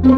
Hey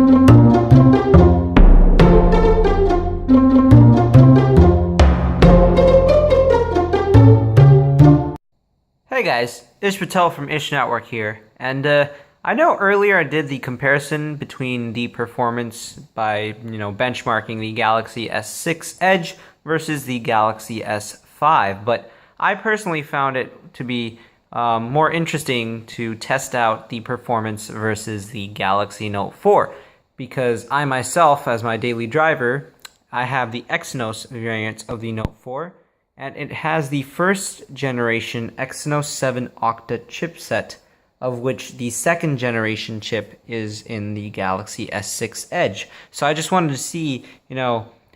guys, it's Patel from Ish Network here, and I know earlier I did the comparison between the performance by, benchmarking the Galaxy S6 Edge versus the Galaxy S5, but I personally found it to be more interesting to test out the performance versus the Galaxy Note 4, because I myself, as my daily driver, I have the Exynos variant of the Note 4, and it has the first generation Exynos 7 Octa chipset, of which the second generation chip is in the Galaxy S6 Edge. So I just wanted to see,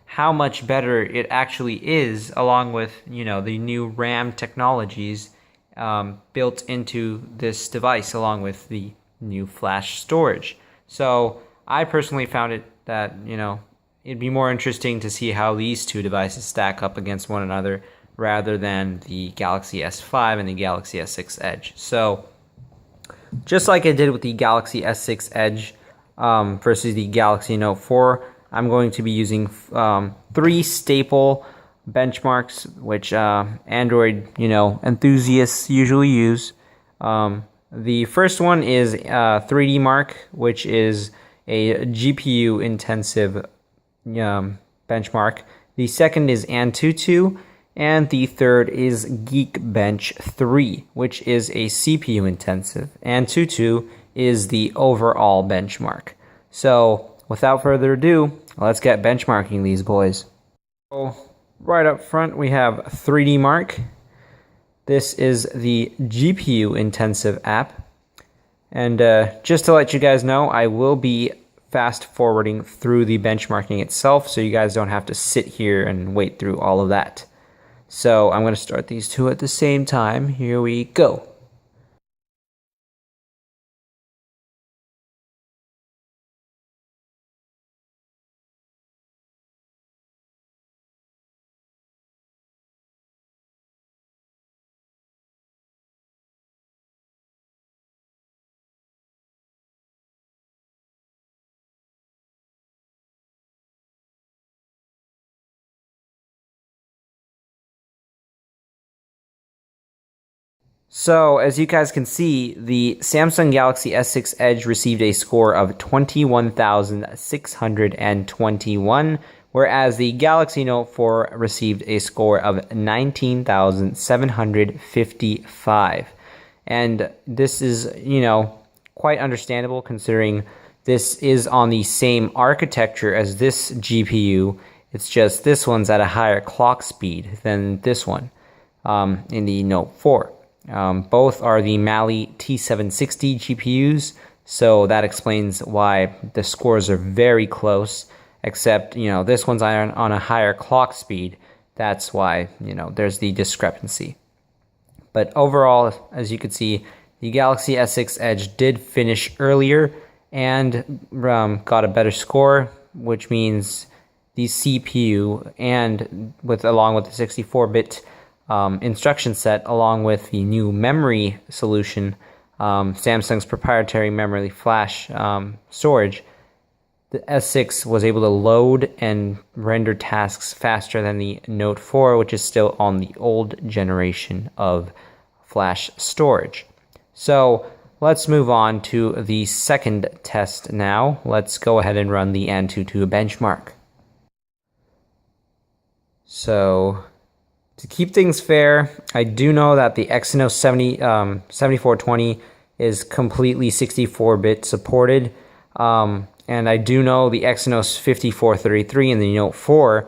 how much better it actually is, along with, the new RAM technologies built into this device, along with the new flash storage. So I personally found it that, it'd be more interesting to see how these two devices stack up against one another rather than the Galaxy S5 and the Galaxy S6 Edge. So, just like I did with the Galaxy S6 Edge versus the Galaxy Note 4, I'm going to be using 3 staple benchmarks, which Android, enthusiasts usually use. The first one is 3D Mark, which is a GPU intensive benchmark. The second is Antutu, and the third is Geekbench 3, which is a CPU intensive. Antutu is the overall benchmark. So, without further ado, let's get benchmarking these boys. So, right up front, we have 3D Mark. This is the GPU intensive app. And just to let you guys know, I will be fast forwarding through the benchmarking itself, so you guys don't have to sit here and wait through all of that. So I'm going to start these two at the same time. Here we go. So, as you guys can see, the Samsung Galaxy S6 Edge received a score of 21,621, whereas the Galaxy Note 4 received a score of 19,755. And this is, quite understandable considering this is on the same architecture as this GPU. It's just this one's at a higher clock speed than this one in the Note 4. Both are the Mali T760 GPUs, so that explains why the scores are very close, except, this one's on a higher clock speed. That's why, there's the discrepancy. But overall, as you can see, the Galaxy S6 Edge did finish earlier and got a better score, which means the CPU and along with the 64-bit instruction set, along with the new memory solution, Samsung's proprietary memory flash storage, the S6 was able to load and render tasks faster than the Note 4, which is still on the old generation of flash storage. So let's move on to the second test now. Let's go ahead and run the Antutu benchmark. So, to keep things fair, I do know that the Exynos 7420 is completely 64-bit supported, and I do know the Exynos 5433 in the Note 4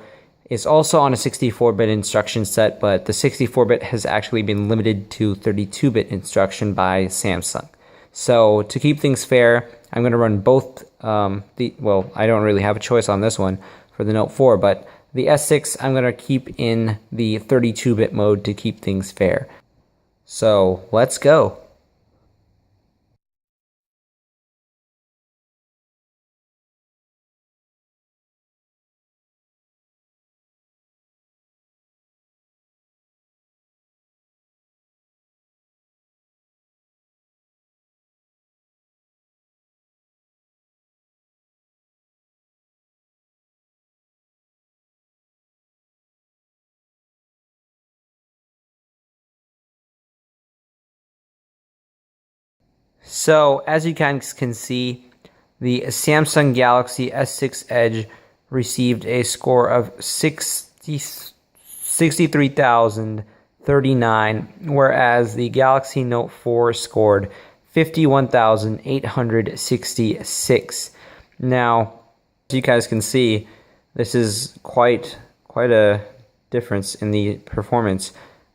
is also on a 64-bit instruction set, but the 64-bit has actually been limited to 32-bit instruction by Samsung. So to keep things fair, I'm going to run both. I don't really have a choice on this one for the Note 4, but the S6, I'm going to keep in the 32-bit mode to keep things fair. So, let's go. So as you guys can see, the Samsung Galaxy S6 Edge received a score of 63,039, whereas the Galaxy Note 4 scored 51,866. Now, as you guys can see, this is quite a difference in the performance.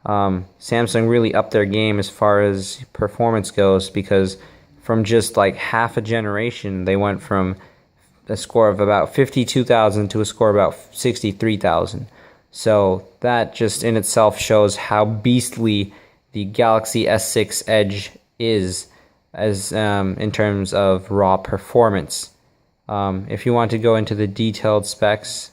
Samsung really upped their game as far as performance goes, because from just like half a generation, they went from a score of about 52,000 to a score of about 63,000. So that just in itself shows how beastly the Galaxy S6 Edge is as in terms of raw performance. If you want to go into the detailed specs,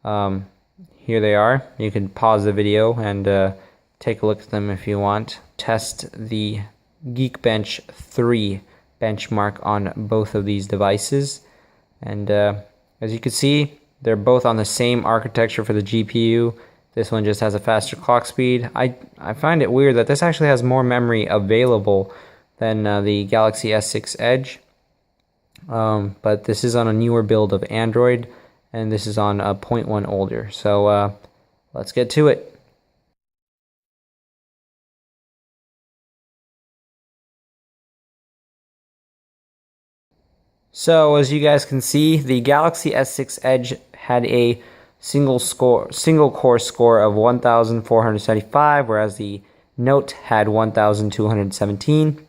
here they are. You can pause the video and take a look at them if you want. Test the Geekbench 3 benchmark on both of these devices. And as you can see, they're both on the same architecture for the GPU. This one just has a faster clock speed. I find it weird that this actually has more memory available than the Galaxy S6 Edge. But this is on a newer build of Android, and this is on a 0.1 older. So let's get to it. So as you guys can see, the Galaxy S6 Edge had a single core score of 1,475, whereas the Note had 1,217.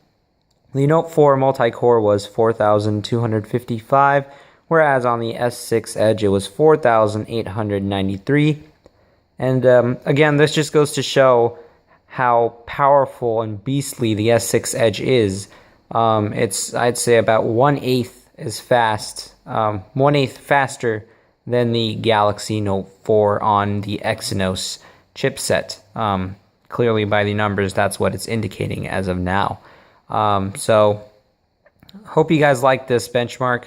The Note 4 multi-core was 4,255, whereas on the S6 Edge it was 4,893. And again, this just goes to show how powerful and beastly the S6 Edge is. It's, I'd say, about 1/8 as fast, 1/8 faster than the Galaxy Note 4 on the Exynos chipset. Clearly by the numbers, that's what it's indicating as of now. So hope you guys like this benchmark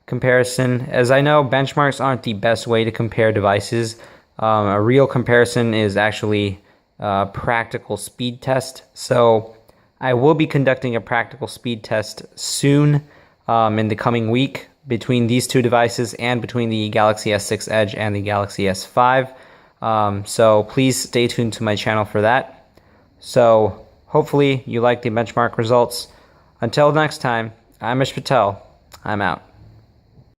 comparison. As I know, benchmarks aren't the best way to compare devices. A real comparison is actually a practical speed test. So I will be conducting a practical speed test soon, in the coming week, between these two devices and between the Galaxy S6 Edge and the Galaxy S5. So please stay tuned to my channel for that. So hopefully you like the benchmark results. Until next time, I'm Patel. I'm out.